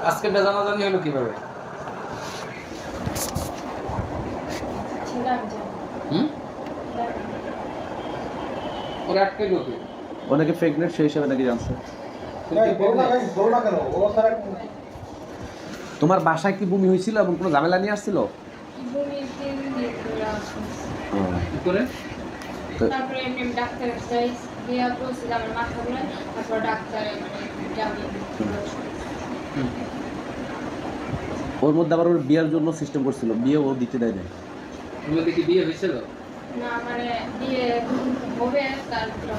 আজকে জানাজানি হলো কিভাবে? ওরা আটকে ঢোকে ও নাকি প্রেগনেন্ট সেই হিসাবে নাকি জানছে। তোমার বাসায় কি বমি হয়েছিল এবং কোনো ঝামেলা নিয়ে আসছিল? কি করে? তারপরে এমনি ডাক্তার যাই দিয়া বলছিল আমার মাথা ঘুরে, তারপর ডাক্তার যাবে। ওর মধ্যে আবার ওর বিয়ের জন্য সিস্টেম করছিল, বিয়ে ও দিতে দেয় না। তোমাদের কি বিয়ে হয়েছিল? না মানে বিয়ে হবে তারপর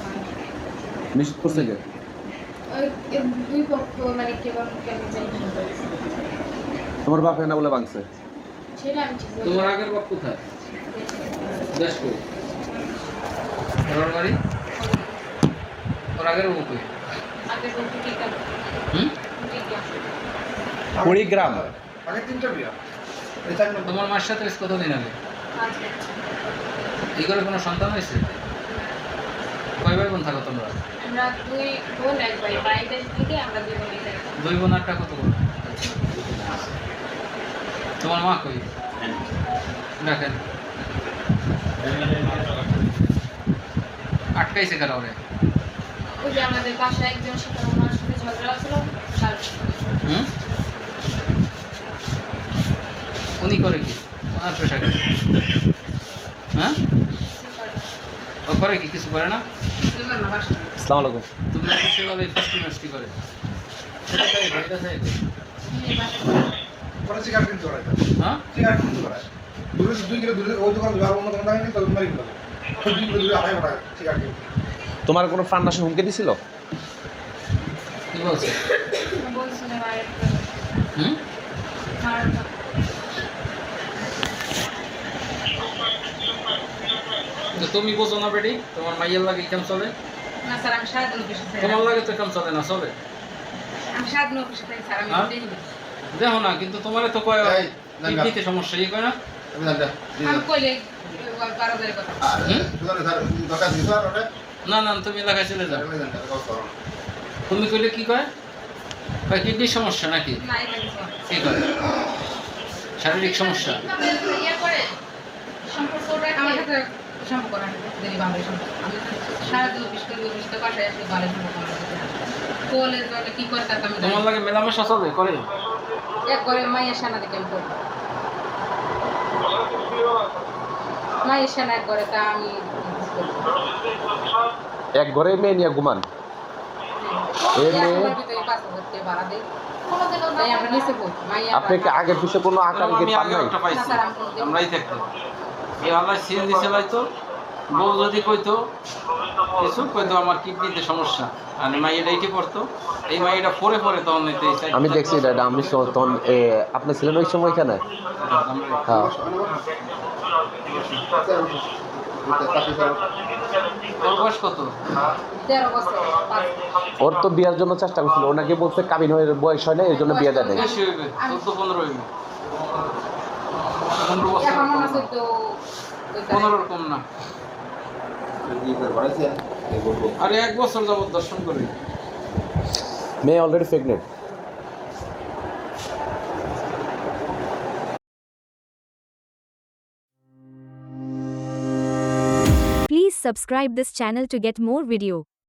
নিশ্চিত করছে যে ওই দুই পক্ষ মানে কেমন কেমন জানি তোমার বাপ না বলে ভাঙছে। সেটা আমি ঠিক তোমার আগের বাপ কোথায়? দেশ কই? ওর বাড়ি? ওর আগের বাপ কই? আগে বলতে ঠিক আছে ঠিক আছে কুড়িগ্রাম। আগে 3টা বিয়া। এই 4 নম্বর। তোমার মার সাথে কতদিন আগে? আজকে এই করে কোনো সন্তান হয়েছে? কয় ভাই বোন থাকো তোমরা? আমরা দুই বোন এক ভাই, বাইরের থেকে আমরা দুই বোন থাকি। দুই বোন আটটা কত করে? তোমার মা কই? দেখেন আটকাইছে কারা ওরে? ওই যে আমাদের বাসায় একজন সাথে আমার সাথে ঝগড়া ছিল তার হুম? উনি করে কি? ওনার পেশা কি? হ্যাঁ? ও করে কি? কিছু করে না? আসসালামু আলাইকুম। তুমি নাকি সেভাবে ফাস্টি মাস্টি করে? সেটা তাই, এটা তাই। পরে সিগারেট কিনতে করায়। হ্যাঁ? সিগারেট কিনতে করায়। দূরে 2 কিলো দূরে ওই দোকান যাওয়ার অন্য দোকান থেকে তো মারি দিল। 2 কিলো দূরে আড়াই টাকা সিগারেট কিনতে। তোমার কোনো ফান্ডাসে হুমকি দিছিল? কি বলছে? বলছিল বাইরে হুম? আর তো তুমি বোঝো না বেটি? তোমার মাইয়ের লাগে কেমন চলে? না স্যার আমি সারাদিন অফিসে থাকি। তোমার লাগে তো কেমন চলে না চলে? আমি সারাদিন অফিসে থাকি স্যার, আমি হ্যাঁ? দেখি না। দেখো না, কিন্তু তোমারে তো কয় এই, কিডনিতে সমস্যা, এই কয় না? আমি জানতা। আমি কইলে বারোদের কথা হুম? সুদানে স্যার দরকার দিছ আর ওটা। না না, তুমি এলাকায় চলে যাও। আমি জানতা কথা করো। তুমি কইলে কি কয়? কয় কিডনির সমস্যা নাকি? না এটা কিছু না। কি কয়? শারীরিক সমস্যা? ইয়ে করে সম্পর্ক রাখে আমার সাথে সম্পর্ক রাখে দেরি বান্ধবী সম্পর্ক। আমি সারাদিন অফিস করি, অফিস থেকে বাসায় আসলে ভালো সম্পর্ক আমার সাথে রাখে। কলেজ গেলে কি করে তার আমি জানি তোমার না। লাগে মেলামেশা চলে করে? এক ঘরে মায়ের সেনা দেখে আমি করি, মায়ের সেনা এক ঘরে তা আমি করি। এক ঘরে মেয়ে নিয়ে ঘুমান? এই এক মেয়ে ঘরের ভিতরে 5,000 টাকা ভাড়া দেই, তাই আমরা নিচে পড়ি। মাইয়া আপনি কি আগের পিছে কোনো আকাঙ্ক্ষিত আমি পান আগে নাই? একটা পাইছি, না, স্যার, আমি কোনো- আমরাই থাকতাম। এই আল্লাহ সিএনজি চালাইতো, বউ যদি কইতো কিছু কইতো আমার কিডনিতে সমস্যা, আর মাইয়েটা এইটি করতো, এই মাইয়েটা পরে পরে তখন নিতে আমি দেখছি এটা, আমি তখন আপনি ছিলেন ওই সময় এখানে? হ্যাঁ। তোর বয়স কত? 13 বছর 5 ওর তো বিয়ের জন্য চেষ্টা করছিল, ওনাকে বলছে কাবিন হয়ে বয়স হয় না, এই জন্য বিয়ে দেয় নাই। বেশি হইবে, 14-15 হইবে। 15 বছর এখন মনে কম হচ্ছে না। তো 15 কম না। আরে 1 বছর যাবত দর্শন করি। মেয়ে already pregnant. Please subscribe this channel to get more video.